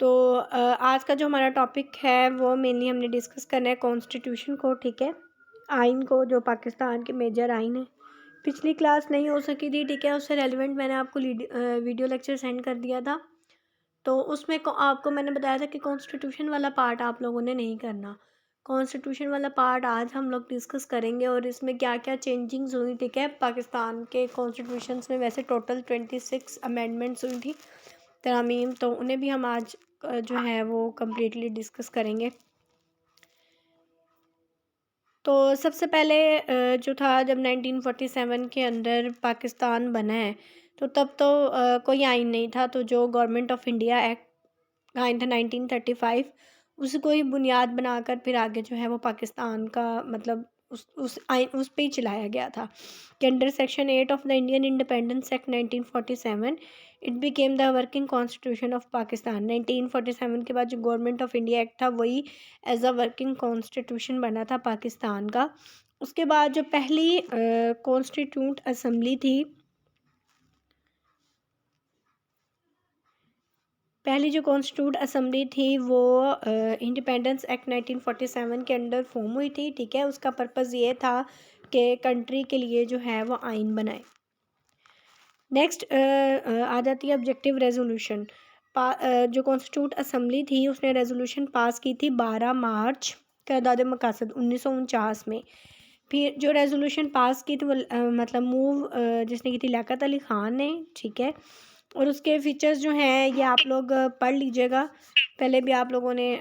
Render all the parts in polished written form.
तो आज का जो हमारा टॉपिक है वो मेनली हमने डिस्कस करना है कॉन्स्टिट्यूशन को, ठीक है, आइन को, जो पाकिस्तान के मेजर आइन है। पिछली क्लास नहीं हो सकी थी, ठीक है, उससे रेलिवेंट मैंने आपको वीडियो लेक्चर सेंड कर दिया था। तो उसमें आपको मैंने बताया था कि कॉन्स्टिट्यूशन वाला पार्ट आप लोगों ने नहीं करना। कॉन्स्टिट्यूशन वाला पार्ट आज हम लोग डिस्कस करेंगे और इसमें क्या क्या चेंजिंग्स हुई, ठीक है, पाकिस्तान के कॉन्स्टिट्यूशन में। वैसे टोटल 26 अमेंडमेंट्स हुई थी, तरमीम, तो उन्हें भी हम आज जो है वो कम्प्लीटली डिस्कस करेंगे। तो सबसे पहले जो था, जब 1947 के अंदर पाकिस्तान बना है, तो तब तो कोई आइन नहीं था। तो जो गवर्नमेंट ऑफ इंडिया एक्ट आइन था 1935, उसको ही बुनियाद बनाकर फिर आगे जो है वो पाकिस्तान का मतलब उस आइन उस पे ही चलाया गया था कि under section 8 of the Indian independence act 1947 it became the working constitution of Pakistan. 1947 के बाद जो गवर्नमेंट ऑफ इंडिया एक्ट था वही एज अ वर्किंग कॉन्स्टिट्यूशन बना था पाकिस्तान का। उसके बाद जो पहली कॉन्स्टिट्यूंट असम्बली थी, पहली जो कॉन्स्टिट्यूट असम्बली थी वो इंडिपेंडेंस एक्ट 1947 के अंडर फॉर्म हुई थी, ठीक है। उसका पर्पज़ ये था कि कंट्री के लिए जो है वो आइन बनाए। नेक्स्ट आ जाती है ऑब्जेक्टिव रेजोल्यूशन। जो कॉन्स्टिट्यूट असम्बली थी उसने रेजोल्यूशन पास की थी 12 मार्च क़रारदाद मकासद 1949 में। फिर जो रेजोल्यूशन पास की थी वो मतलब मूव जिसने की थी लियाकत अली ख़ान ने, ठीक है। और उसके फीचर्स जो हैं ये आप लोग पढ़ लीजिएगा, पहले भी आप लोगों ने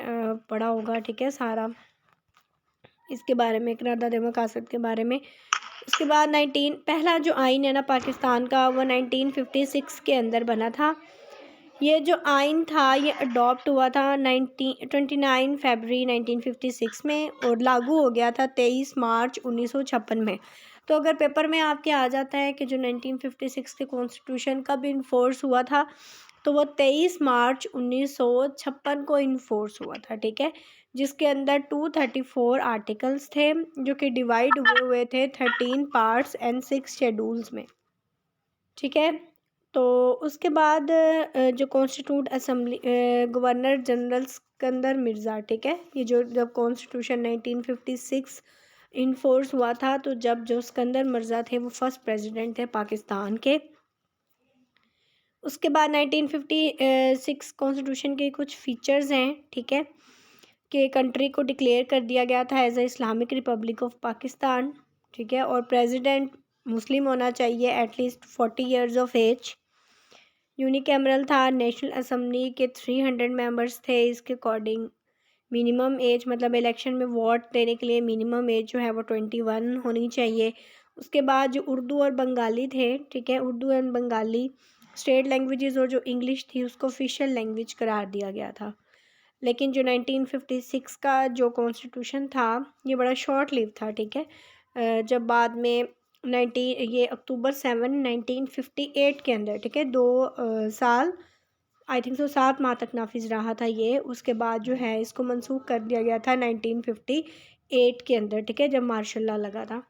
पढ़ा होगा, ठीक है, सारा इसके बारे में, क़रारदाद मकासद के बारे में। उसके बाद पहला जो आइन है ना पाकिस्तान का वो 1956 के अंदर बना था। ये जो आइन था ये अडॉप्ट हुआ था 29 फरवरी 1956 में और लागू हो गया था 23 मार्च 1956 में। तो अगर पेपर में आपके आ जाता है कि जो 1956 के कॉन्स्टिट्यूशन कब इन्फोर्स हुआ था, तो वो 23 मार्च 1956 को इन्फोर्स हुआ था, ठीक है, जिसके अंदर 234 आर्टिकल्स थे जो कि डिवाइड हुए हुए थे 13 पार्ट्स एंड 6 शेड्यूल्स में, ठीक है। तो उसके बाद जो constitute assembly governor general Sikandar Mirza, ठीक है, ये जो जब कॉन्स्टिट्यूशन 1956 इन्फोर्स हुआ था, तो जब जो सिकंदर मिर्ज़ा थे वो फर्स्ट प्रेसिडेंट थे पाकिस्तान के। उसके बाद 1956 कॉन्स्टिट्यूशन के कुछ फ़ीचर्स हैं, ठीक है, कि कंट्री को डिक्लेयर कर दिया गया था as a Islamic republic of Pakistan, ठीक है, और प्रेसिडेंट मुस्लिम होना चाहिए, at least 40 years of age. Unicameral था, नेशनल असम्बली के 300 मेंबर्स थे। इसके अकॉर्डिंग मिनिमम एज मतलब इलेक्शन में वोट देने के लिए मिनिमम एज जो है वो 21 होनी चाहिए। उसके बाद जो उर्दू और बंगाली थे, ठीक है, Urdu and Bengali state languages, और जो इंग्लिश थी उसको ऑफिशियल लैंग्वेज करार दिया गया था। लेकिन जो 1956 का जो कॉन्स्टिट्यूशन था ये बड़ा शॉर्ट लिव था, ठीक है। जब बाद में 1958 के अंदर, ठीक है, 2 साल आई थिंक 7 माह तक नाफिज रहा था ये। उसके बाद जो है इसको मनसूख कर दिया गया था 1958 के अंदर, ठीक है, जब मार्शल लॉ लगा था।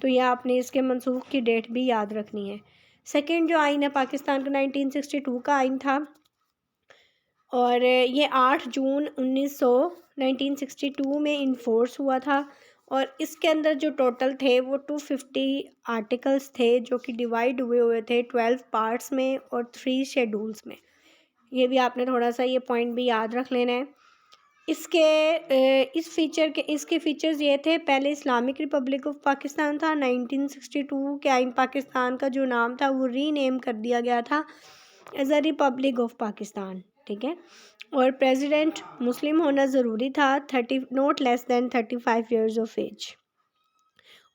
तो यह आपने इसके मनसूख की डेट भी याद रखनी है। सेकेंड जो आइन है पाकिस्तान का 1962 का आइन था और ये 8 जून 1962 में इन्फोर्स हुआ था। और इसके अंदर जो टोटल थे वो 250 आर्टिकल्स थे जो कि डिवाइड हुए हुए थे 12 पार्ट्स में और 3 शेड्यूल्स में। ये भी आपने थोड़ा सा ये पॉइंट भी याद रख लेना है। इसके फीचर्स ये थे, पहले इस्लामिक रिपब्लिक ऑफ पाकिस्तान था। 1962 के आइन पाकिस्तान का जो नाम था वो रीनेम कर दिया गया था as a republic of Pakistan, ठीक है। और प्रेसिडेंट मुस्लिम होना ज़रूरी था, 30 not less than 35 years of age.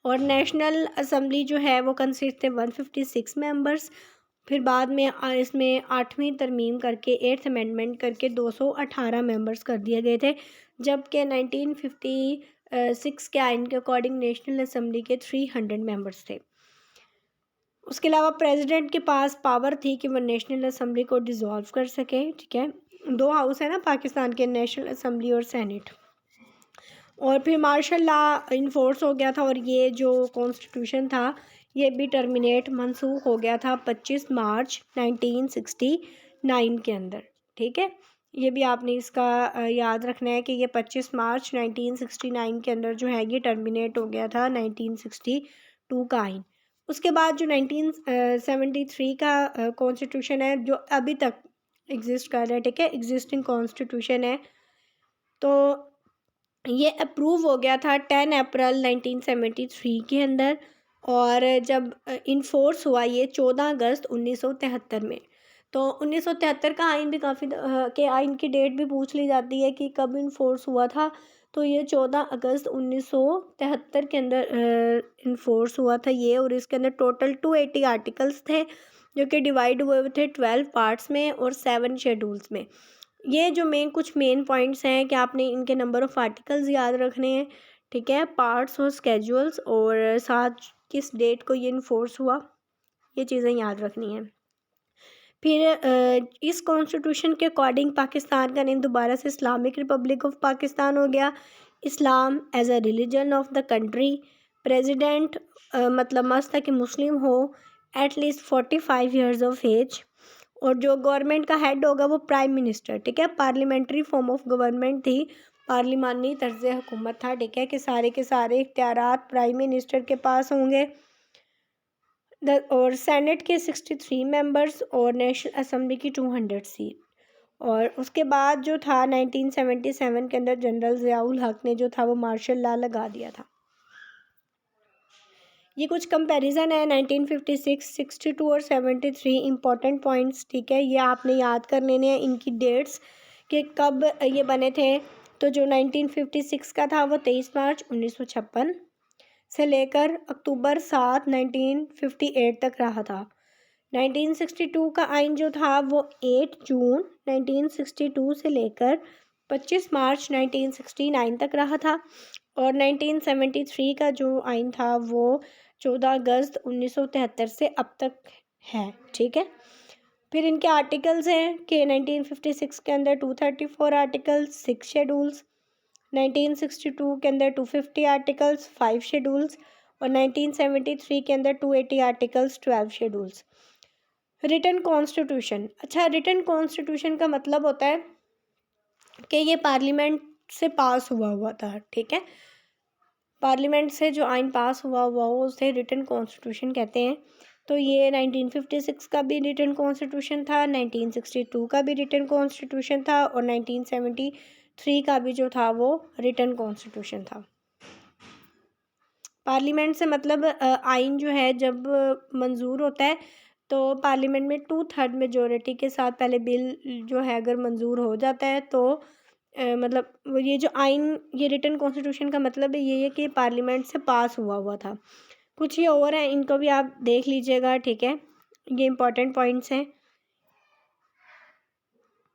और नेशनल असम्बली जो है वो कंसिस्ट थे 156 मेंबर्स। फिर बाद में इसमें 8वीं तरमीम करके 8th अमेंडमेंट करके 218 मेंबर्स कर दिए गए थे, जबकि 1956 के आइन के अकॉर्डिंग नेशनल असम्बली के 300 मेंबर्स थे। उसके अलावा प्रेसिडेंट के पास पावर थी कि वो नेशनल असम्बली को डिज़ोल्व कर सके, ठीक है। 2 हाउस है ना पाकिस्तान के, नेशनल असम्बली और सेनेट। और फिर मार्शल लॉ इन्फोर्स हो गया था और ये जो कॉन्स्टिट्यूशन था ये भी टर्मिनेट मनसूख हो गया था 25 मार्च 1969 के अंदर, ठीक है। ये भी आपने इसका याद रखना है कि ये 25 मार्च 1969 के अंदर जो है ये टर्मिनेट हो गया था 1962 का आइन। उसके बाद जो 1973 का कॉन्स्टिट्यूशन है जो अभी तक एग्जिस्ट कर रहा है, ठीक है, एग्जिस्टिंग कॉन्स्टिट्यूशन है, तो ये अप्रूव हो गया था 10 अप्रैल 1973 के अंदर। और जब इनफोर्स हुआ ये 14 अगस्त 1973 में। तो 1973 का आइन भी काफ़ी के आइन की डेट भी पूछ ली जाती है कि कब इनफोर्स हुआ था। तो ये 14 अगस्त 1973 के अंदर इनफोर्स हुआ था ये। और इसके अंदर टोटल 280 आर्टिकल्स थे जो कि डिवाइड हुए हुए थे 12 पार्ट्स में और 7 शेड्यूल्स में। ये जो कुछ मेन पॉइंट्स हैं कि आपने इनके नंबर ऑफ़ आर्टिकल्स याद रखने हैं, ठीक है, पार्ट्स और स्केड्यूल्स, और साथ किस डेट को ये इन्फोर्स हुआ, ये चीज़ें याद रखनी हैं। फिर इस कॉन्स्टिट्यूशन के अकॉर्डिंग पाकिस्तान का नेम दोबारा से इस्लामिक रिपब्लिक ऑफ पाकिस्तान हो गया। Islam as a religion of the country. President मतलब मस्त है कि मुस्लिम हो, एटलीस्ट 45 ईयर्स ऑफ एज। और जो गवर्नमेंट का हेड होगा वो प्राइम मिनिस्टर, ठीक है। पार्लियामेंट्री फॉर्म ऑफ गवर्नमेंट थी, पार्लिमानी तर्ज हुकूमत था, ठीक है, कि सारे के सारे इख्तियारात प्राइम मिनिस्टर के पास होंगे। और सेनेट के 63 मेंबर्स और नेशनल असम्बली की 200 सीट। और उसके बाद जो था 1977 के अंदर जनरल ज़ियाउल हक ने जो था वो मार्शल लॉ लगा दिया था। ये कुछ कंपैरिजन है 1956, 62 और 73 इंपॉर्टेंट पॉइंट्स, ठीक है, ये आपने याद कर लेने हैं इनकी डेट्स कि कब ये बने थे। तो जो 1956 का था वो 23 मार्च 1956 से लेकर अक्टूबर 7 1958 तक रहा था। 1962 का आइन जो था वो 8 जून 1962 से लेकर 25 मार्च 1969 तक रहा था। और 1973 का जो आइन था वो 14 अगस्त 1973 से अब तक है, ठीक है। फिर इनके आर्टिकल्स हैं कि 1956 के अंदर 234 आर्टिकल्स, 6 शेड्यूल्स। 1962 के अंदर 250 आर्टिकल्स, 5 शेड्यूल्स। और 1973 के अंदर 280 आर्टिकल्स, 12 शेड्यूल्स। Written constitution. अच्छा, रिटन कॉन्स्टिट्यूशन का मतलब होता है कि ये पार्लियामेंट से पास हुआ था, ठीक है। पार्लियामेंट से जो आइन पास हुआ हो उसे रिटन कॉन्स्टिट्यूशन कहते हैं। तो ये 1956 का भी रिटन कॉन्स्टिट्यूशन था, 1962 का भी रिटन कॉन्स्टिट्यूशन था, और 1973 का भी जो था वो रिटन कॉन्स्टिट्यूशन था। पार्लियामेंट से मतलब आइन जो है जब मंजूर होता है तो पार्लियामेंट में 2/3 मेजोरिटी के साथ पहले बिल जो है अगर मंजूर हो जाता है तो मतलब ये जो आइन, ये रिटन कॉन्स्टिट्यूशन का मतलब ये है कि पार्लियामेंट से पास हुआ था। कुछ ये और हैं, इनको भी आप देख लीजिएगा, ठीक है, ये इंपॉर्टेंट पॉइंट्स हैं।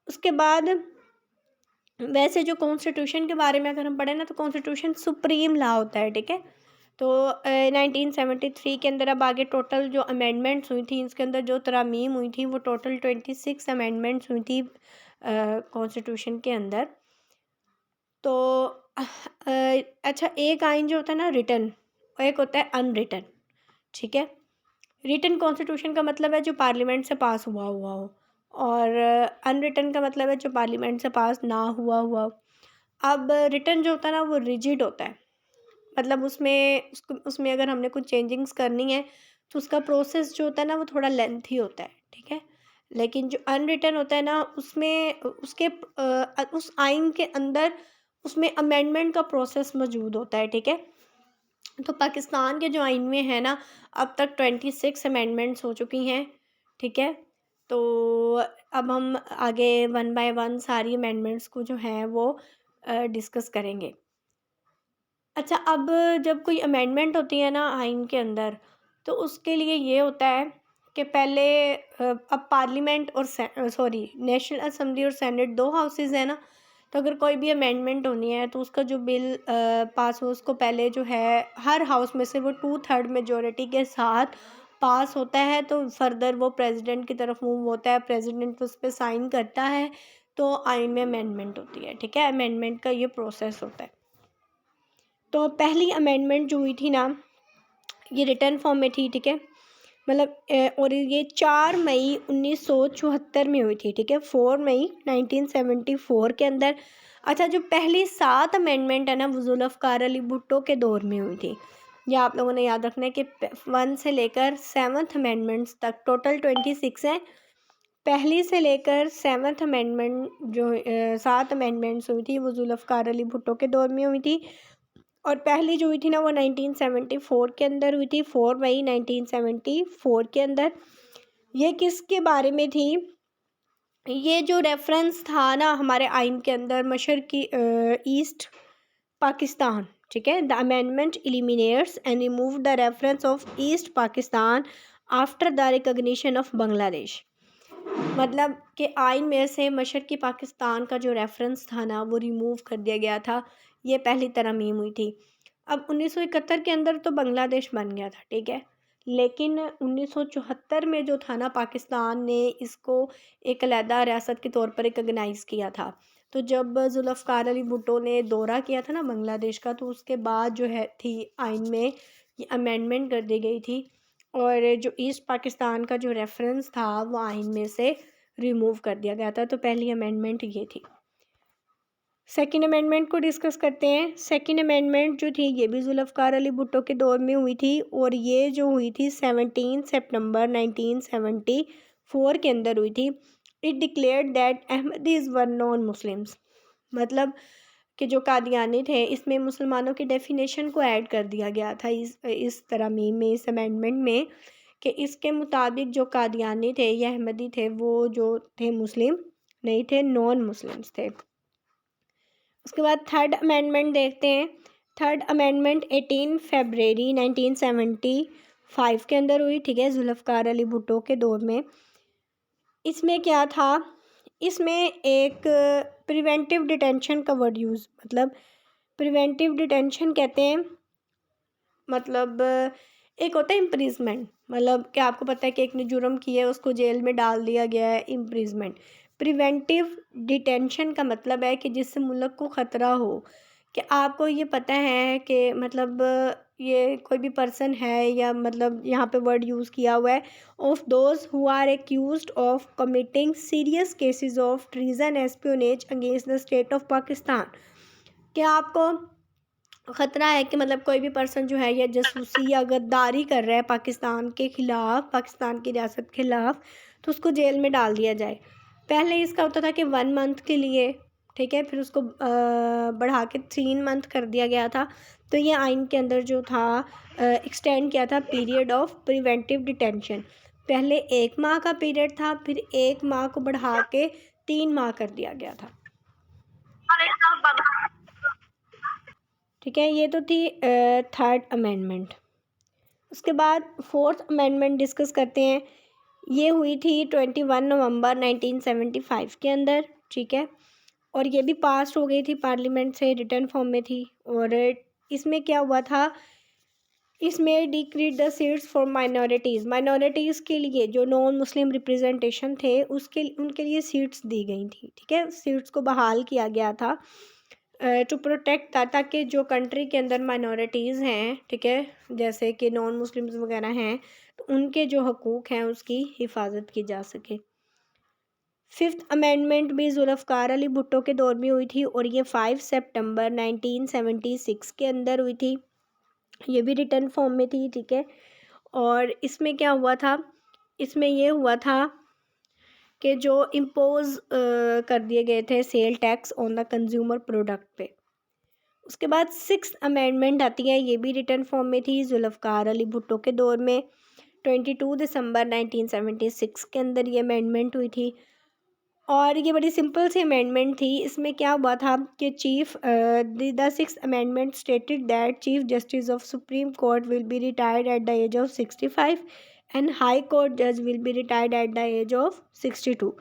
उसके बाद वैसे जो कॉन्स्टिट्यूशन के बारे में अगर हम पढ़ें ना तो कॉन्स्टिट्यूशन सुप्रीम लॉ होता है, ठीक है। तो 1973 के अंदर अब आगे टोटल जो अमेंडमेंट्स हुई थी इसके अंदर जो तरमीम हुई थी वो टोटल 26 अमेंडमेंट्स हुई थी कॉन्स्टिट्यूशन के अंदर। तो अच्छा, एक आइन जो होता है ना रिटन, और एक होता है अनरिटन, ठीक है। रिटन कॉन्स्टिट्यूशन का मतलब है जो पार्लियामेंट से पास हुआ हो, और अनरिटन का मतलब है जो पार्लियामेंट से पास ना हुआ हुआ हो। अब रिटन जो होता है ना वो रिजिड होता है, मतलब उसमें अगर हमने कुछ चेंजिंग्स करनी है तो उसका प्रोसेस जो होता है ना वो थोड़ा लेंथी होता है, ठीक है। लेकिन जो अनरिटन होता है ना उसमें उस आइन के अंदर उसमें अमेंडमेंट का प्रोसेस मौजूद होता है, ठीक है। तो पाकिस्तान के जो आइन में है ना अब तक 26 अमेंडमेंट्स हो चुकी हैं, ठीक है। तो अब हम आगे 1 बाय 1 सारी अमेंडमेंट्स को जो है वो डिस्कस करेंगे। अच्छा, अब जब कोई अमेंडमेंट होती है ना आइन के अंदर तो उसके लिए ये होता है कि पहले अब पार्लियामेंट और सॉरी नेशनल असेंबली और सेनेट दो हाउसेस हैं ना। तो अगर कोई भी अमेंडमेंट होनी है तो उसका जो बिल पास हो उसको पहले जो है हर हाउस में से वो 2/3 मेजोरिटी के साथ पास होता है। तो फर्दर वो प्रेसिडेंट की तरफ मूव होता है, प्रेसिडेंट उस पर साइन करता है तो आइन में अमेंडमेंट होती है, ठीक है। अमेंडमेंट का ये प्रोसेस होता है। तो पहली अमेंडमेंट जो हुई थी ना ये रिटर्न फॉर्म में थी, ठीक है। मतलब और ये 4 मई 1974 में हुई थी, ठीक है, 4 मई 1974 के अंदर। अच्छा, जो पहली 7 अमेंडमेंट है ना, वो जुल्फ़िकार अली भुट्टो के दौर में हुई थी। ये आप लोगों ने याद रखना है कि 1 से लेकर 7th अमेंडमेंट्स तक टोटल 26 हैं। पहली से लेकर 7th अमेंडमेंट जो 7 अमेंडमेंट्स हुई थी वो जुल्फ़िकार अली भुट्टो के दौर में हुई थी। और पहली जो हुई थी ना वो 1974 के अंदर हुई थी, 4 मई 1974 के अंदर। ये किसके बारे में थी? ये जो रेफरेंस था ना हमारे आइन के अंदर मशरकी ईस्ट पाकिस्तान, ठीक है, the amendment eliminates and remove the reference of east Pakistan after the recognition of Bangladesh. मतलब कि आइन में से मशरकी पाकिस्तान का जो रेफरेंस था ना वो रिमूव कर दिया गया था। ये पहली तरमीम हुई थी। अब 1971 के अंदर तो बांग्लादेश बन गया था, ठीक है, लेकिन 1974 में जो था ना पाकिस्तान ने इसको एक अलहदा रियासत के तौर पर रिकगनाइज़ किया था। तो जब जुल्फ़िकार अली भुट्टो ने दौरा किया था ना बांग्लादेश का, तो उसके बाद जो है थी आइन में ये अमेंडमेंट कर दी गई थी और जो ईस्ट पाकिस्तान का जो रेफरेंस था वो आइन में से रिमूव कर दिया गया था। तो पहली अमेंडमेंट ये थी। सेकंड अमेंडमेंट को डिस्कस करते हैं। सेकंड अमेंडमेंट जो थी ये भी जुल्फ़िकार अली भुट्टो के दौर में हुई थी और ये जो हुई थी 17 सितंबर 1974 के अंदर हुई थी। It declared that Ahmadis were non Muslims. मतलब कि जो कादियानी थे इसमें मुसलमानों की डेफिनेशन को ऐड कर दिया गया था इस तरमीम में, इस अमेंडमेंट में, कि इसके मुताबिक जो कादियानी थे या अहमदी थे वो जो थे मुस्लिम नहीं थे, नॉन मुस्लिम्स थे। उसके बाद थर्ड अमेंडमेंट देखते हैं। थर्ड अमेंडमेंट 18 फरवरी 1975 के अंदर हुई, ठीक है, जुल्फ़िकार अली भुट्टो के दौर में। इसमें क्या था? इसमें एक प्रिवेंटिव डिटेंशन का वर्ड यूज़, मतलब प्रिवेंटिव डिटेंशन कहते हैं, मतलब एक होता है इम्प्रिजमेंट, मतलब कि आपको पता है कि एक ने जुर्म किया है उसको जेल में डाल दिया गया है, इम्प्रिजमेंट। प्रिवेंटिव डिटेंशन का मतलब है कि जिससे मुल्क को ख़तरा हो, कि आपको ये पता है कि मतलब ये कोई भी पर्सन है या मतलब यहाँ पे वर्ड यूज़ किया हुआ है of those who are accused of committing serious cases of treason espionage against the state of Pakistan. क्या आपको ख़तरा है कि मतलब कोई भी पर्सन जो है या जासूसी या गद्दारी कर रहा है पाकिस्तान के ख़िलाफ़, पाकिस्तान की रियासत के ख़िलाफ़, तो उसको जेल में डाल दिया जाए। पहले इसका होता था कि 1 मंथ के लिए, ठीक है, फिर उसको बढ़ा के 3 मंथ कर दिया गया था। तो ये आइन के अंदर जो था एक्सटेंड किया था पीरियड ऑफ प्रिवेंटिव डिटेंशन। पहले 1 माह का पीरियड था, फिर 1 माह को बढ़ा के 3 माह कर दिया गया था, ठीक है। ये तो थी थर्ड अमेंडमेंट। उसके बाद फोर्थ अमेंडमेंट डिस्कस करते हैं। ये हुई थी 21 नवंबर 1975 के अंदर, ठीक है, और ये भी पास हो गई थी पार्लियामेंट से, रिटर्न फॉर्म में थी। और इसमें क्या हुआ था? इसमें decreed the seats for minorities, minorities के लिए जो नॉन मुस्लिम रिप्रेजेंटेशन थे उसके उनके लिए सीट्स दी गई थी, ठीक है, सीट्स को बहाल किया गया था टू प्रोटेक्ट था, ताकि जो कंट्री के अंदर माइनॉरिटीज़ हैं, ठीक है, जैसे कि नॉन मुस्लिम्स वगैरह हैं, तो उनके जो हकूक़ हैं उसकी हिफाजत की जा सके। फिफ्थ अमेंडमेंट भी जुल्फ़िकार अली भुट्टो के दौर में हुई थी और ये 5 सितंबर 1976 के अंदर हुई थी। ये भी रिटर्न फॉर्म में थी, ठीक है। और इसमें क्या हुआ था? इसमें ये हुआ था कि जो इम्पोज़ कर दिए गए थे sale tax on the consumer product पे। उसके बाद 6th अमेंडमेंट आती है, ये भी रिटर्न फॉर्म में थी जुल्फ़िकार अली भुट्टो के दौर में। 22 दिसंबर 1976 के अंदर ये अमेंडमेंट हुई थी और ये बड़ी सिंपल सी अमेंडमेंट थी। इसमें क्या हुआ था कि the 6th amendment stated that chief justice of supreme court will be retired at the age of 65 and high court जज will be retired at the age of 62।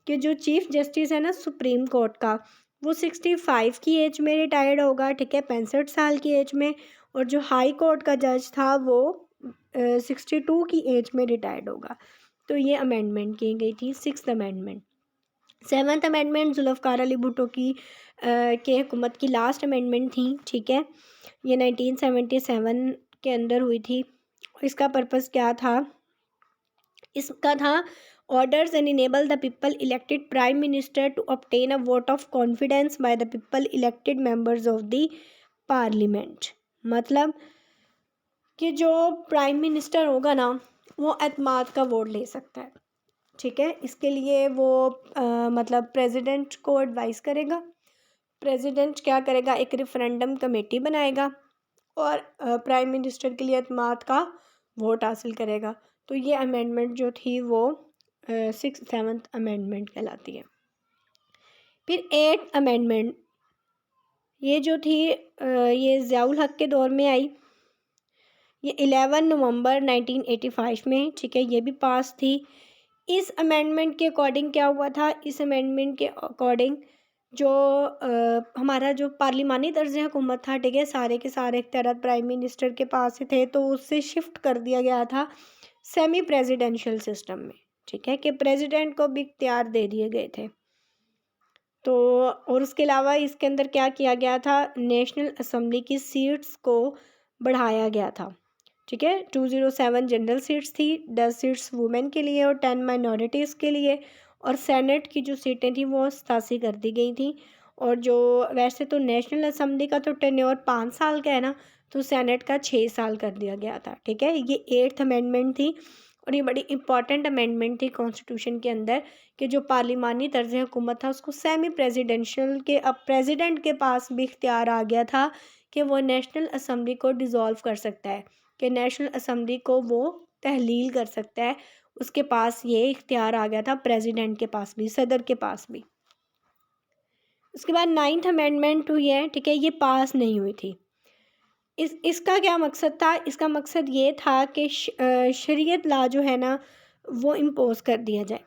कि जो चीफ जस्टिस है ना सुप्रीम कोर्ट का, वो 65 की as में retired होगा, ठीक है, 65 साल की एज में। और जो हाई कोर्ट का जज था वो 62 की एज में रिटायर्ड होगा। तो ये अमेंडमेंट की गई थी 6th amendment. 7th amendment Zulfikar Ali Bhutto की के हुकूमत की लास्ट अमेंडमेंट थी, ठीक है। ये 1977 के अंदर हुई थी। इसका पर्पज़ क्या था? इसका था orders and enable the people elected prime minister to obtain a vote of confidence by the people elected members of the parliament. मतलब कि जो प्राइम मिनिस्टर होगा ना वो एतमाद का वोट ले सकता है, ठीक है। इसके लिए वो मतलब प्रेसिडेंट को एडवाइस करेगा। प्रेसिडेंट क्या करेगा, एक रेफरेंडम कमेटी बनाएगा और प्राइम मिनिस्टर के लिए एतमाद का वोट हासिल करेगा। तो ये अमेंडमेंट जो थी वो 6th-7th अमेंडमेंट कहलाती है। फिर 8th अमेंडमेंट ये जो थी ये ज़ियाउल हक के दौर में आई। ये 11 नवंबर 1985 में, ठीक है, ये भी पास थी। इस अमेंडमेंट के अकॉर्डिंग क्या हुआ था, इस अमेंडमेंट के अकॉर्डिंग जो हमारा जो पार्लिमानी तर्ज हुकूमत था, ठीक है, सारे के सारे इख्तियारात प्राइम मिनिस्टर के पास ही थे, तो उससे शिफ्ट कर दिया गया था सेमी प्रेसिडेंशियल सिस्टम में, ठीक है, कि प्रेसिडेंट को भी इख्तियार दे दिए गए थे। तो और उसके अलावा इसके अंदर क्या किया गया था, नेशनल असम्बली की सीट्स को बढ़ाया गया था, ठीक है। 207 जनरल सीट्स थी, 10 सीट्स वुमेन के लिए और 10 माइनॉरिटीज़ के लिए, और सेनेट की जो सीटें थी वो 87 कर दी गई थी। और जो वैसे तो नेशनल असम्बली का तो टेन्योर 5 साल का है ना, तो सेनेट का 6 साल कर दिया गया था, ठीक है। ये 8th अमेंडमेंट थी और ये बड़ी इंपॉर्टेंट अमेंडमेंट थी कॉन्स्टिट्यूशन के अंदर कि जो पार्लिमानी तर्ज हुकूमत था उसको सेमी प्रेसिडेंशियल के, अब प्रेसिडेंट के पास भी इख्तियार आ गया था कि वो नेशनल असम्बली को डिज़ोल्व कर सकता है, कि नेशनल असम्बली को वो तहलील कर सकता है। उसके पास ये इख्तियार आ गया था, प्रेसिडेंट के पास भी, सदर के पास भी। उसके बाद 9th अमेंडमेंट हुई है, ठीक है, ये पास नहीं हुई थी। इसका क्या मकसद था, इसका मकसद ये था कि शरीयत ला जो है ना वो इम्पोज कर दिया जाए।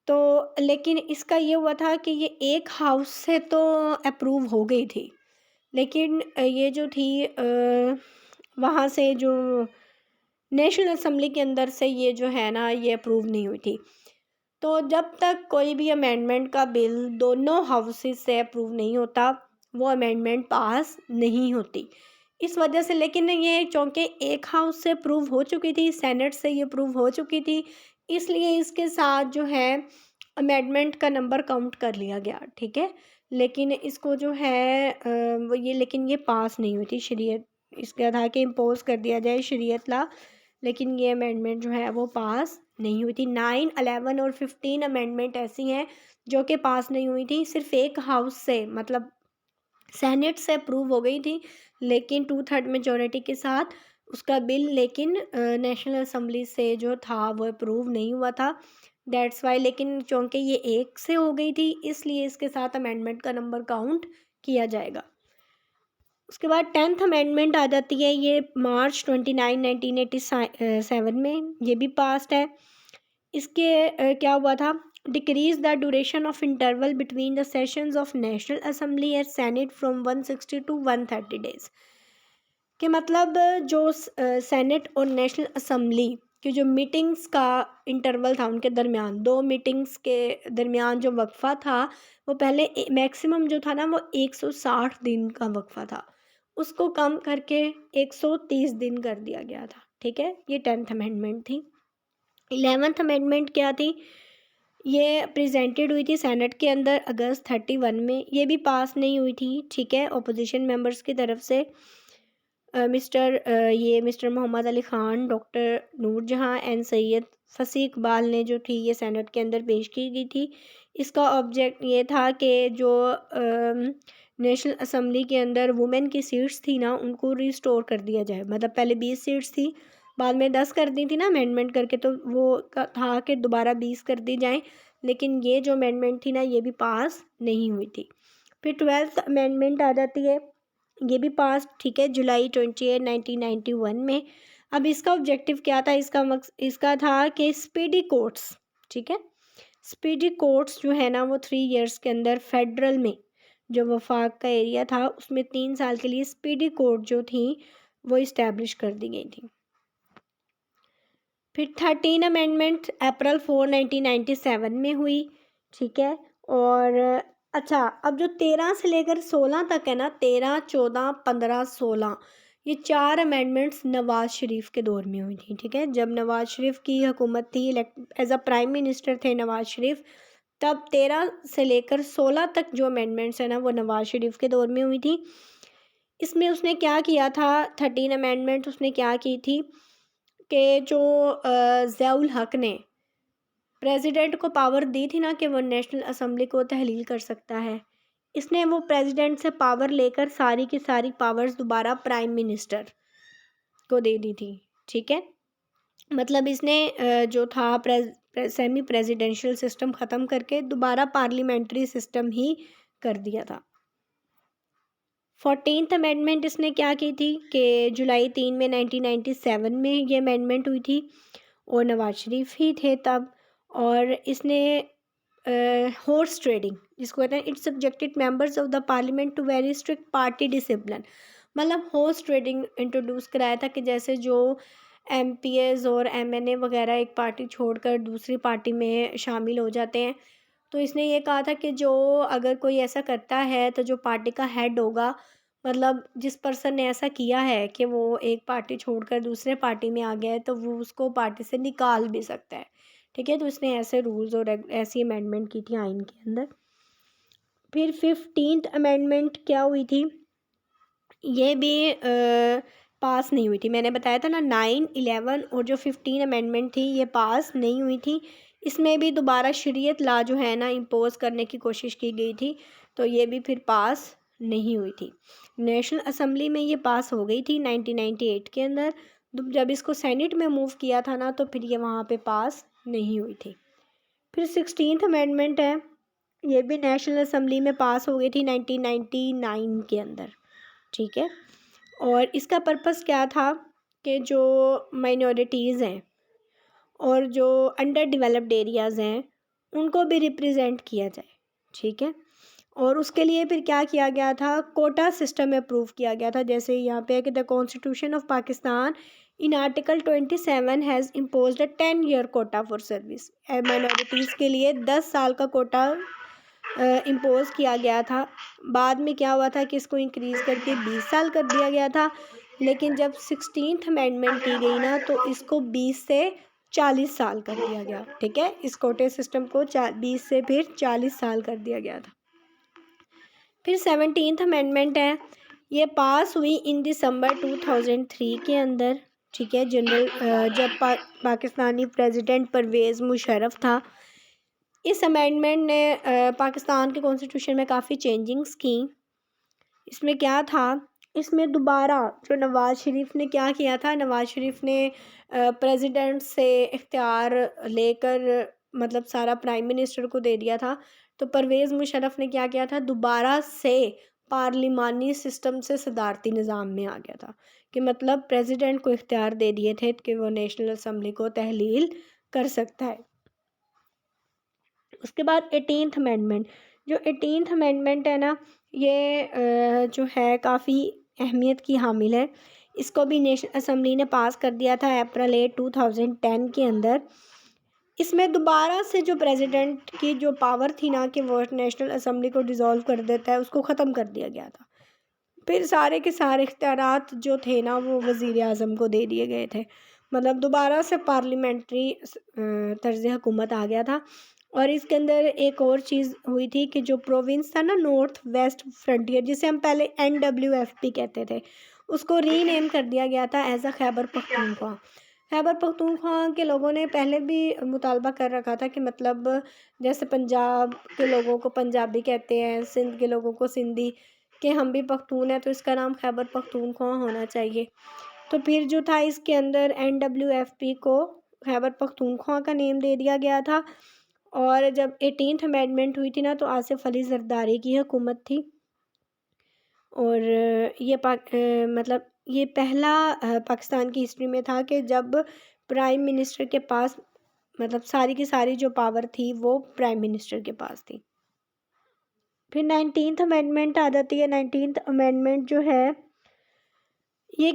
तो लेकिन इसका ये हुआ था कि ये एक हाउस से तो अप्रूव हो गई थी, लेकिन ये जो थी वहाँ से जो नेशनल असम्बली के अंदर से ये जो है ना ये अप्रूव नहीं हुई थी। तो जब तक कोई भी अमेंडमेंट का बिल दोनों हाउसेस से अप्रूव नहीं होता वो अमेंडमेंट पास नहीं होती। इस वजह से, लेकिन ये चूँकि एक हाउस से अप्रूव हो चुकी थी, सेनेट से ये अप्रूव हो चुकी थी, इसलिए इसके साथ जो है अमेंडमेंट का नंबर काउंट कर लिया गया, ठीक है। लेकिन इसको जो है वो ये, लेकिन ये पास नहीं हुई थी शरीयत, इसका था कि इम्पोज कर दिया जाए शरीयत ला, लेकिन ये अमेंडमेंट जो है वो पास नहीं हुई थी। 9, 11 और 15 अमेंडमेंट ऐसी हैं जो कि पास नहीं हुई थी, सिर्फ एक हाउस से, मतलब सेनेट से अप्रूव हो गई थी, लेकिन 2/3 मेजोरिटी के साथ उसका बिल, लेकिन नेशनल असम्बली से जो था वो अप्रूव नहीं हुआ था। दैट्स वाई, लेकिन चूँकि ये एक से हो गई थी इसलिए इसके साथ अमेंडमेंट का नंबर काउंट किया जाएगा। उसके बाद 10th अमेंडमेंट आ जाती है, ये मार्च 29, 1987 में, ये भी पास्ड है। इसके क्या हुआ था, decreases the duration of interval between the sessions of national assembly and senate from 160 to 130 days. कि मतलब जो सेनेट और नेशनल असम्बली की जो मीटिंग्स का इंटरवल था, उनके दरमियान 2 मीटिंग्स के दरमियान जो वक्फ़ा था वो पहले मैक्सिमम जो था ना वो 160 दिन का वक्फ़ा था, उसको कम करके 130 दिन कर दिया गया था, ठीक है। ये 10th अमेंडमेंट थी। 11th अमेंडमेंट क्या थी, ये प्रेजेंटेड हुई थी सेनेट के अंदर अगस्त 31 में, ये भी पास नहीं हुई थी, ठीक है, अपोजिशन मेंबर्स की तरफ से। Mister Mohammad Ali Khan, doctor Noorjahan and Syed Fasi Iqbal ने जो थी ये सेनेट के अंदर पेश की गई थी। इसका ऑब्जेक्ट ये था कि जो नेशनल असम्बली के अंदर वुमेन की सीट्स थी ना उनको रिस्टोर कर दिया जाए, मतलब पहले 20 सीट्स थी, बाद में 10 कर दी थी ना अमेंडमेंट करके, तो वो था कि दोबारा 20 कर दी जाए, लेकिन ये जो अमेंडमेंट थी ना ये भी पास नहीं हुई थी। फिर 12th अमेंडमेंट आ जाती है, ये भी पास, ठीक है, जुलाई 28, 1991 में। अब इसका ऑब्जेक्टिव क्या था, इसका था कि स्पीडी कोर्ट्स, ठीक है, स्पीडी कोर्ट्स जो है ना वो 3 इयर्स के अंदर फेडरल में जो वफाक का एरिया था उसमें 3 साल के लिए स्पीडी कोर्ट जो थी वो इस्टेब्लिश कर दी गई थी। फिर 13 अमेंडमेंट अप्रैल 4, 1997 में हुई, ठीक है। और अच्छा, अब जो 13 से लेकर 16 तक है ना, 13, 14, 15, 16, ये 4 अमेंडमेंट्स नवाज़ शरीफ के दौर में हुई थी, ठीक है। जब नवाज़ शरीफ की हुकूमत थी, एज अ प्राइम मिनिस्टर थे नवाज़ शरीफ, तब 13 से लेकर 16 तक जो अमेंडमेंट्स हैं ना वो नवाज़ शरीफ के दौर में हुई थी। इसमें उसने क्या किया था, 13 अमेंडमेंट उसने क्या की थी कि जो ज़ियाउल हक ने प्रेसिडेंट को पावर दी थी ना कि वो नेशनल असम्बली को तहलील कर सकता है, इसने वो प्रेसिडेंट से पावर लेकर सारी की सारी पावर्स दोबारा प्राइम मिनिस्टर को दे दी थी, ठीक है। मतलब इसने जो था सेमी प्रेसिडेंशियल सिस्टम ख़त्म करके दोबारा पार्लियामेंट्री सिस्टम ही कर दिया था। 14th अमेंडमेंट इसने क्या की थी कि जुलाई 3 में 1997 में ये अमेंडमेंट हुई थी और नवाज शरीफ ही थे तब। और इसने हॉर्स ट्रेडिंग जिसको कहते हैं, it subjected members of the parliament to very strict party discipline. मतलब हॉर्स ट्रेडिंग इंट्रोड्यूस कराया था कि जैसे जो एमपीएस और एमएनए वगैरह एक पार्टी छोड़कर दूसरी पार्टी में शामिल हो जाते हैं, तो इसने ये कहा था कि जो अगर कोई ऐसा करता है तो जो पार्टी का हेड होगा, मतलब जिस पर्सन ने ऐसा किया है कि वो एक पार्टी छोड़कर दूसरे पार्टी में आ गया है, तो वो उसको पार्टी से निकाल भी सकता है, ठीक है। तो इसने ऐसे रूल्स और ऐसी अमेंडमेंट की थी आइन के अंदर। फिर 15th अमेंडमेंट क्या हुई थी, ये भी पास नहीं हुई थी। मैंने बताया था ना 9, 11 और जो 15 अमेंडमेंट थी ये पास नहीं हुई थी। इसमें भी दोबारा शरीयत ला जो है ना इम्पोज करने की कोशिश की गई थी, तो ये भी फिर पास नहीं हुई थी। नेशनल असम्बली में ये पास हो गई थी 1998 के अंदर। जब इसको सेनेट में मूव किया था ना तो फिर ये वहाँ पे पास नहीं हुई थी। फिर 16th अमेंडमेंट है, ये भी नेशनल असम्बली में पास हो गई थी 1999 के अंदर, ठीक है। और इसका पर्पस क्या था कि जो माइनॉरिटीज़ हैं और जो अंडर डेवलप्ड एरियाज़ हैं उनको भी रिप्रेजेंट किया जाए, ठीक है। और उसके लिए फिर क्या किया गया था, कोटा सिस्टम अप्रूव किया गया था। जैसे यहाँ पे है कि the constitution of Pakistan in article 27 has imposed a 10-year Kota for service. Minorities के लिए 10 साल का कोटा इम्पोज किया गया था। बाद में क्या हुआ था कि इसको इंक्रीज़ करके 20 साल कर दिया गया था, लेकिन जब 16th अमेंडमेंट की गई ना तो इसको 20 से 40 साल कर दिया गया, ठीक है। इस कोटे सिस्टम को 20 से फिर 40 साल कर दिया गया था। फिर 17th अमेंडमेंट है, ये पास हुई इन दिसंबर 2003 के अंदर, ठीक है। जब पाकिस्तानी प्रेसिडेंट परवेज़ मुशर्रफ था। इस अमेंडमेंट ने पाकिस्तान के कॉन्स्टिट्यूशन में काफ़ी चेंजिंग्स की। इसमें क्या था, इसमें दोबारा जो नवाज़ शरीफ ने क्या किया था, नवाज़ शरीफ ने प्रेसिडेंट से इख्तियार लेकर मतलब सारा प्राइम मिनिस्टर को दे दिया था। तो परवेज़ मुशर्रफ ने क्या किया था, दोबारा से पार्लिमानी सिस्टम से सदारती निज़ाम में आ गया था कि मतलब प्रेसिडेंट को इख्तियार दे दिए थे कि वो नेशनल असम्बली को तहलील कर सकता है। उसके बाद 18th अमेंडमेंट, जो 18th अमेंडमेंट है ना ये जो है काफ़ी अहमियत की हामिल है। इसको भी नेशनल असम्बली ने पास कर दिया था अप्रैल 8, 2010 के अंदर। इसमें दोबारा से जो प्रेसिडेंट की जो पावर थी ना कि वो नेशनल असम्बली को डिज़ोल्व कर देता है, उसको ख़त्म कर दिया गया था। फिर सारे के सारे इख्तियारात जो थे ना वो वज़ीर आज़म को दे दिए गए थे। मतलब दोबारा से पार्लियामेंट्री तर्ज़ हुकूमत आ गया था। और इसके अंदर एक और चीज़ हुई थी कि जो प्रोविंस था ना नॉर्थ वेस्ट फ्रंटियर, जिसे हम पहले NWFP कहते थे, उसको रीनेम कर दिया गया था एज अ खैबर पख्तूनख्वा। खैबर पख्तूनख्वा के लोगों ने पहले भी मुतालबा कर रखा था कि मतलब जैसे पंजाब के लोगों को पंजाबी कहते हैं, सिंध के लोगों को सिंधी, कि हम भी पख्तून हैं तो इसका नाम खैबर पख्तूनख्वा होना चाहिए। तो फिर जो था इसके अंदर NWFP को खैबर पख्तूनख्वा का नेम दे दिया गया था। और जब 18th अमेंडमेंट हुई थी ना तो आसिफ अली जरदारी की हुकूमत थी। और ये मतलब ये पहला पाकिस्तान की हिस्ट्री में था कि जब प्राइम मिनिस्टर के पास मतलब सारी की सारी जो पावर थी वो प्राइम मिनिस्टर के पास थी। फिर 19th अमेंडमेंट आ जाती है। 19th अमेंडमेंट जो है ये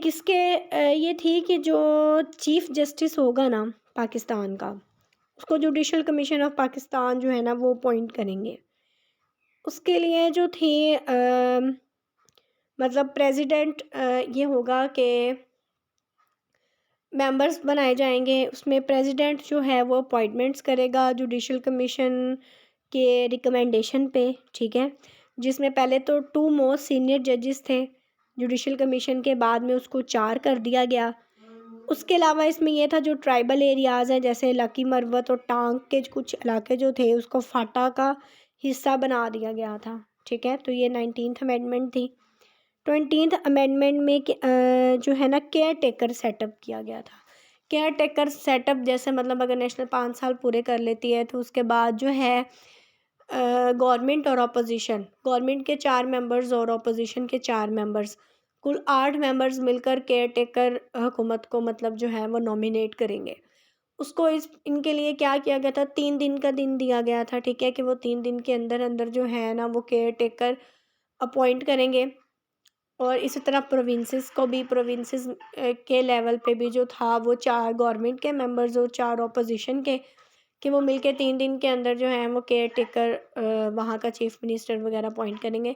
ये थी कि जो चीफ़ जस्टिस होगा ना पाकिस्तान का, उसको जुडिशल कमीशन ऑफ पाकिस्तान जो है ना वो अपॉइंट करेंगे। उसके लिए जो थी मतलब प्रेसिडेंट ये होगा कि मेंबर्स बनाए जाएंगे, उसमें प्रेसिडेंट जो है वो अपॉइंटमेंट्स करेगा जुडिशल कमीशन के रिकमेंडेशन पे, ठीक है। जिसमें पहले तो 2 मोस्ट सीनियर जजेस थे जुडिशल कमीशन के, बाद में उसको 4 कर दिया गया। उसके अलावा इसमें यह था जो ट्राइबल एरियाज़ हैं जैसे लकी मरवत और टांग के कुछ इलाके जो थे उसको फाटा का हिस्सा बना दिया गया था, ठीक है। तो ये 19th अमेंडमेंट थी। 20th अमेंडमेंट में जो है ना केयर टेकर सेटअप किया गया था। केयर टेकर सेटअप जैसे मतलब अगर नेशनल 5 साल पूरे कर लेती है तो उसके बाद जो है गवर्नमेंट और अपोजिशन, गवर्नमेंट के 4 मेंबर्स और अपोजिशन के 4 मेंबर्स, कुल 8 मेंबर्स मिलकर केयर टेकर हुकूमत को मतलब जो है वो नॉमिनेट करेंगे। उसको इस इनके लिए क्या किया गया था, 3 दिन का दिन दिया गया था, ठीक है, कि वो 3 दिन के अंदर अंदर जो है ना वो केयर टेकर अपॉइंट करेंगे। और इसी तरह प्रोविंसेस को भी, प्रोविंसेस के लेवल पे भी जो था वो 4 गवर्नमेंट के मेंबर्स और 4 ऑपोजिशन के, कि वो मिलके 3 दिन के अंदर जो है वो केयर टेकर वहाँ का चीफ मिनिस्टर वगैरह अपॉइंट करेंगे।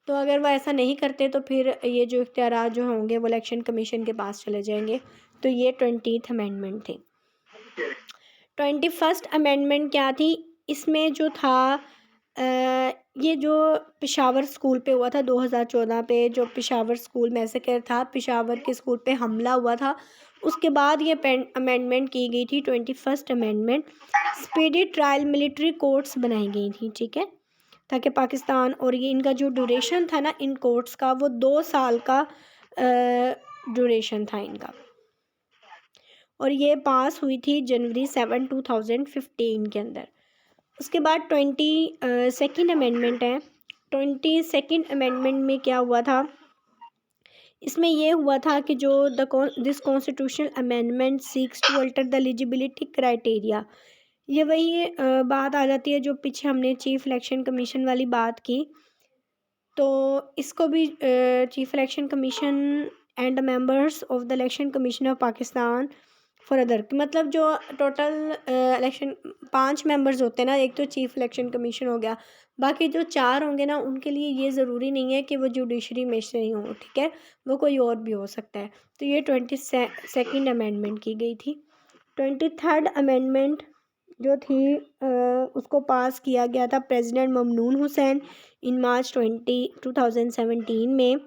तो अगर वो ऐसा नहीं करते तो फिर ये जो इख्तियारात जो होंगे वो इलेक्शन कमीशन के पास चले जाएंगे। तो ये 20th अमेंडमेंट थी। 21st अमेंडमेंट क्या थी, इसमें जो था ये जो पेशावर स्कूल पे हुआ था 2014 पे, जो पेशावर स्कूल मैसेकर था, पेशावर के स्कूल पे हमला हुआ था, उसके बाद ये अमेंडमेंट की गई थी 21st amendment. Speedy trial military courts बनाई गई थी, ठीक है, ताकि पाकिस्तान, और ये इनका जो ड्यूरेशन था ना इन कोर्ट्स का वो 2 साल का ड्यूरेशन था इनका। और ये पास हुई थी जनवरी 7 2015 के अंदर। उसके बाद 22nd अमेंडमेंट है। 22nd अमेंडमेंट में क्या हुआ था, इसमें ये हुआ था कि जो this constitutional amendment seeks to alter the eligibility criteria, ये वही बात आ जाती है जो पीछे हमने चीफ इलेक्शन कमीशन वाली बात की। तो इसको भी chief election commission and members of the election commission of Pakistan for other, मतलब जो टोटल इलेक्शन 5 मेंबर्स होते हैं ना, एक तो चीफ इलेक्शन कमीशन हो गया, बाकी जो 4 होंगे ना उनके लिए ये ज़रूरी नहीं है कि वो जुडिशरी में से ही हों, ठीक है, वो कोई और भी हो सकता है। तो ये 22nd अमेंडमेंट की गई थी। 23rd अमेंडमेंट जो थी उसको पास किया गया था प्रेसिडेंट ममनून हुसैन इन मार्च 2017 में।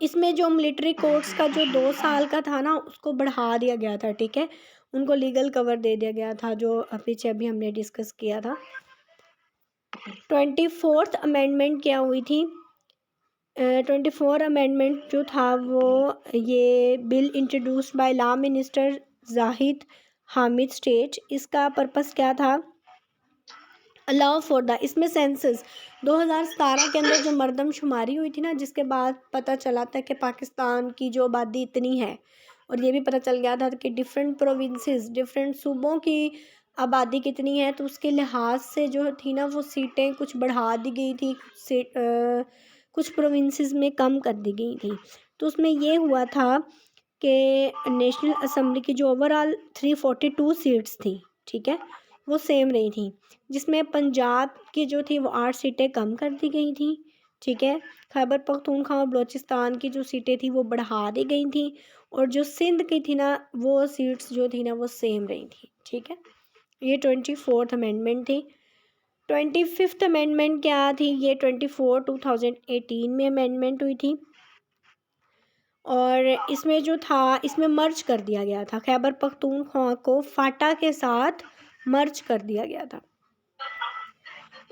इसमें जो मिलिट्री कोर्ट्स का जो 2 साल का था ना उसको बढ़ा दिया गया था, ठीक है, उनको लीगल कवर दे दिया गया था जो पीछे अभी हमने डिस्कस किया था। 24th अमेंडमेंट क्या हुई थी, 24 अमेंडमेंट जो था वो ये bill introduced by law minister Zahid Hamid state, इसका पर्पस क्या था, अलाउ फॉर द, इसमें सेंसस 2017 के अंदर जो मरदमशुमारी हुई थी ना, जिसके बाद पता चला था कि पाकिस्तान की जो आबादी इतनी है, और ये भी पता चल गया था कि डिफरेंट प्रोविंसेस, डिफरेंट सूबों की आबादी कितनी है, तो उसके लिहाज से जो थी ना वो सीटें कुछ बढ़ा दी गई थी, कुछ प्रोविंसेस में कम कर दी गई थी। तो उसमें ये हुआ था कि नेशनल असम्बली की जो ओवरऑल 342 सीट्स थी, ठीक है, वो सेम रही थी, जिसमें पंजाब की जो थी वो 8 सीटें कम कर दी गई थी, ठीक है, खैबर पख्तूनख्वा और बलूचिस्तान की जो सीटें थी वो बढ़ा दी गई थी, और जो सिंध की थी ना वो सीट्स जो थी ना वो सेम रही थी, ठीक है। ये 24th अमेंडमेंट थी। 25th अमेंडमेंट क्या थी, ये 2018 में अमेंडमेंट हुई थी, और इसमें जो था इसमें मर्ज कर दिया गया था, खैबर पख्तूनख्वा को फाटा के साथ मर्ज कर दिया गया था।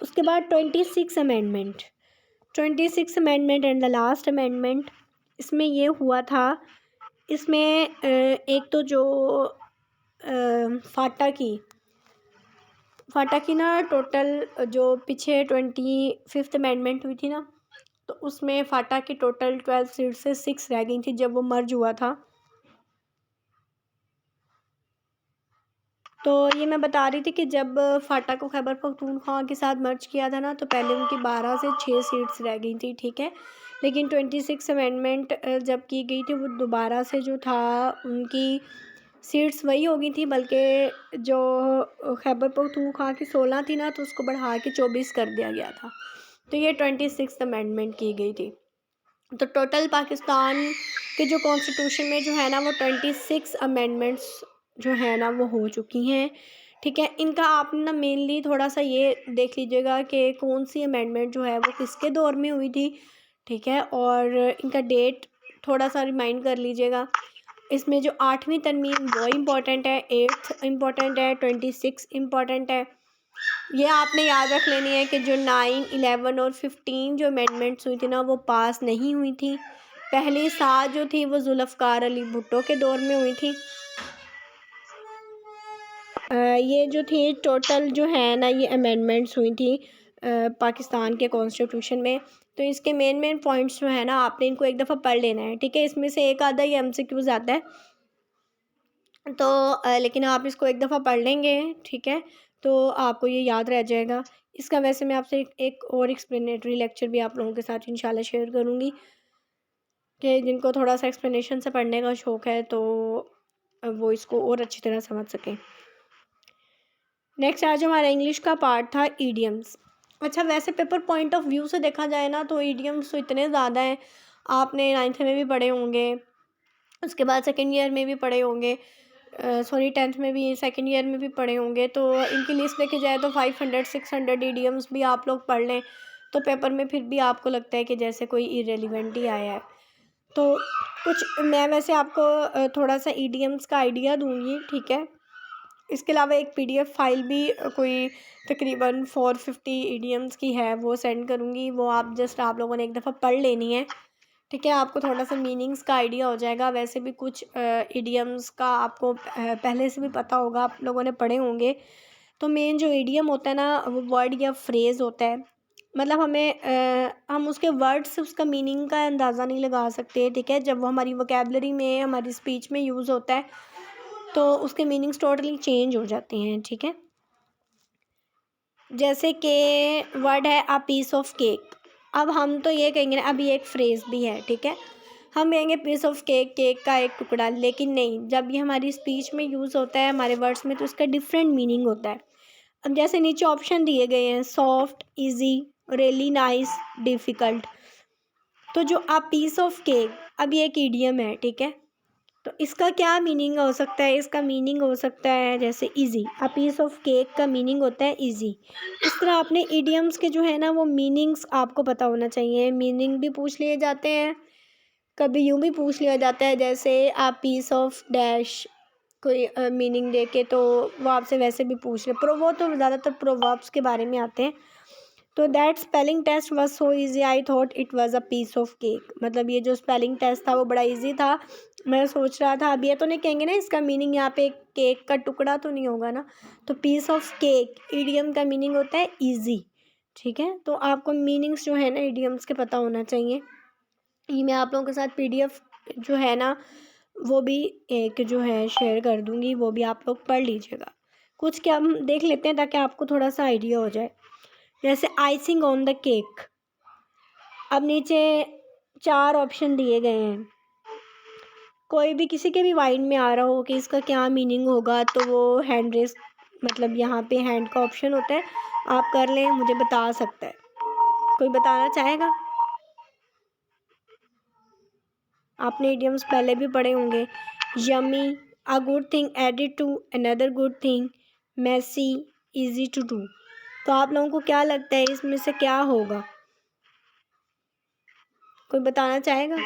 उसके बाद 26 amendment, 26 amendment and the last amendment, इसमें ये हुआ था, इसमें एक तो जो फाटा की ना टोटल जो पीछे 25th अमेंडमेंट हुई थी ना, तो उसमें फाटा की टोटल 12 सीट से 6 रह गई थी जब वो मर्ज हुआ था। तो ये मैं बता रही थी कि जब फाटा को खैबर पख्तूनख्वा के साथ मर्ज किया था ना, तो पहले उनकी 12 से 6 सीट्स रह गई थी, ठीक है, लेकिन 26 अमेंडमेंट जब की गई थी वो दोबारा से जो था उनकी सीट्स वही हो गई थी, बल्कि जो खैबर पख्तूनख्वा की 16 थी ना तो उसको बढ़ा के 24 कर दिया गया था। तो ये 26 अमेंडमेंट की गई थी। तो टोटल पाकिस्तान के जो कॉन्स्टिट्यूशन में जो है ना वो 26 अमेंडमेंट्स जो है ना वो हो चुकी हैं। ठीक है, इनका आपने ना मेनली थोड़ा सा ये देख लीजिएगा कि कौन सी अमेंडमेंट जो है वो किसके दौर में हुई थी। ठीक है, और इनका डेट थोड़ा सा रिमाइंड कर लीजिएगा। इसमें जो 8वीं तरमीम वो इम्पॉर्टेंट है, 8th इम्पॉर्टेंट है, 26 इम्पॉर्टेंट है। ये आपने याद रख लेनी है कि जो 9, 11 और 15 जो अमेंडमेंट्स हुई थी ना वो पास नहीं हुई थी। पहली 7 जो थी वो जुल्फ़कार अली भुट्टो के दौर में हुई थी। ये जो थी टोटल जो है ना ये अमेंडमेंट्स हुई थी पाकिस्तान के कॉन्स्टिट्यूशन में। तो इसके मेन पॉइंट्स जो है ना आपने इनको एक दफ़ा पढ़ लेना है। ठीक है, इसमें से एक आधा ही MCQs आता है, तो लेकिन आप इसको एक दफ़ा पढ़ लेंगे, ठीक है, तो आपको ये याद रह जाएगा। इसका वैसे मैं आपसे एक और एक्सप्लेनेटरी लेक्चर भी आप लोगों के साथ इंशाल्लाह शेयर करूँगी कि जिनको थोड़ा सा एक्सप्लेनेशन से पढ़ने का शौक़ है तो वो इसको और अच्छी तरह समझ सकें। नेक्स्ट आज हमारा इंग्लिश का पार्ट था ईडियम्स। अच्छा, वैसे पेपर पॉइंट ऑफ व्यू से देखा जाए ना तो ईडियम्स तो इतने ज़्यादा हैं, आपने 9th में भी पढ़े होंगे, उसके बाद सेकेंड ईयर में भी पढ़े होंगे, सॉरी 10th में भी, सेकेंड ईयर में भी पढ़े होंगे। तो इनकी लिस्ट देखी जाए तो 500-600 ईडियम्स भी आप लोग पढ़ लें तो पेपर में फिर भी आपको लगता है कि जैसे कोई इरेलीवेंट ही आया है। तो कुछ मैं वैसे आपको थोड़ा सा ईडियम्स का आइडिया दूंगी। ठीक है, इसके अलावा एक PDF फाइल भी कोई तकरीबन 450 ईडियम्स की है, वो सेंड करूँगी। वो आप जस्ट आप लोगों ने एक दफ़ा पढ़ लेनी है। ठीक है, आपको थोड़ा सा मीनिंग्स का आइडिया हो जाएगा। वैसे भी कुछ ईडियम्स का आपको पहले से भी पता होगा, आप लोगों ने पढ़े होंगे। तो मेन जो ईडियम होता है ना वो वर्ड या फ्रेज़ होता है, मतलब हम उसके वर्ड से उसका मीनिंग का अंदाज़ा नहीं लगा सकते। ठीक है, जब वो हमारी वोकेबलरी में, हमारी स्पीच में यूज़ होता है तो उसके मीनिंग्स टोटली चेंज हो जाते हैं। ठीक है, जैसे कि वर्ड है अ पीस ऑफ केक। अब हम तो ये कहेंगे ना, अभी एक फ्रेज़ भी है। ठीक है, हम कहेंगे पीस ऑफ केक, केक का एक टुकड़ा, लेकिन नहीं, जब ये हमारी स्पीच में यूज़ होता है हमारे वर्ड्स में तो इसका डिफरेंट मीनिंग होता है। अब जैसे नीचे ऑप्शन दिए गए हैं, soft, easy, really nice, difficult. तो जो अ पीस ऑफ केक, अब ये एक ईडियम है। ठीक है, तो इसका क्या मीनिंग हो सकता है? इसका मीनिंग हो सकता है जैसे easy, a piece of cake का मीनिंग होता है इजी। इस तरह आपने इडियम्स के जो है ना वो मीनिंग्स आपको पता होना चाहिए। मीनिंग भी पूछ लिए जाते हैं, कभी यूँ भी पूछ लिया जाता है जैसे अ पीस ऑफ डैश, कोई मीनिंग दे के तो वो आपसे वैसे भी पूछ ले। वो तो ज़्यादातर प्रोवर्ब्स के बारे में आते हैं। तो that spelling test was so easy I thought it was a piece of cake. मतलब ये जो स्पेलिंग टेस्ट था वो बड़ा इजी था, मैं सोच रहा था। अब ये तो नहीं कहेंगे ना इसका मीनिंग यहाँ पे केक का टुकड़ा तो नहीं होगा ना। तो पीस ऑफ केक ईडियम का मीनिंग होता है इजी। ठीक है, तो आपको मीनिंग्स जो है ना ईडियम्स के पता होना चाहिए। ये मैं आप लोगों के साथ PDF जो है ना वो भी एक जो है शेयर कर दूँगी, वो भी आप लोग पढ़ लीजिएगा। कुछ क्या हम देख लेते हैं ताकि आपको थोड़ा सा आइडिया हो जाए। जैसे आइसिंग ऑन द केक। अब नीचे 4 ऑप्शन दिए गए हैं, कोई भी किसी के भी माइंड में आ रहा हो कि इसका क्या मीनिंग होगा तो वो हैंड रेस, मतलब यहाँ पे हैंड का ऑप्शन होता है, आप कर लें, मुझे बता सकता है। कोई बताना चाहेगा? आपने इडियम्स पहले भी पढ़े होंगे। Yummy, a good thing added to another good thing, messy, easy to do. तो आप लोगों को क्या लगता है इसमें से क्या होगा? कोई बताना चाहेगा?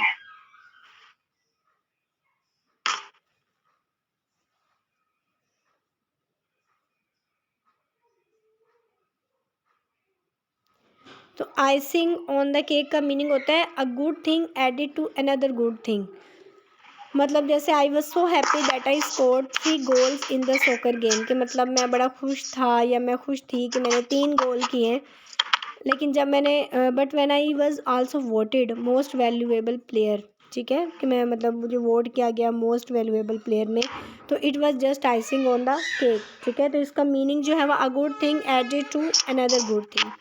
तो आइसिंग ऑन द केक का मीनिंग होता है a good thing added to another good thing. मतलब जैसे I was so happy that I scored 3 goals in the soccer game, के मतलब मैं बड़ा खुश था या मैं खुश थी कि मैंने 3 गोल किए हैं। लेकिन जब मैंने but when I was also voted most valuable player, ठीक है, कि मैं मतलब मुझे वोट किया गया मोस्ट वैल्यूएबल प्लेयर में, तो it was just icing on the cake. ठीक है, तो इसका मीनिंग जो है वो a good thing added to another good thing.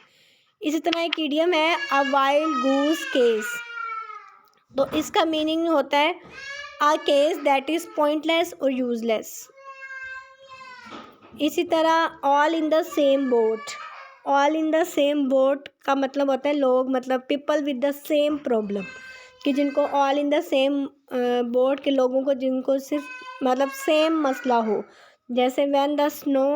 इसी तरह एक इडियम है अ वाइल्ड गूस केस। तो इसका मीनिंग होता है a case that is pointless और यूजलेस। इसी तरह all in the same boat. All in the same boat का मतलब होता है लोग, मतलब people with the same problem, कि जिनको all in the same boat के लोगों को जिनको सिर्फ मतलब सेम मसला हो, जैसे व्हेन द स्नो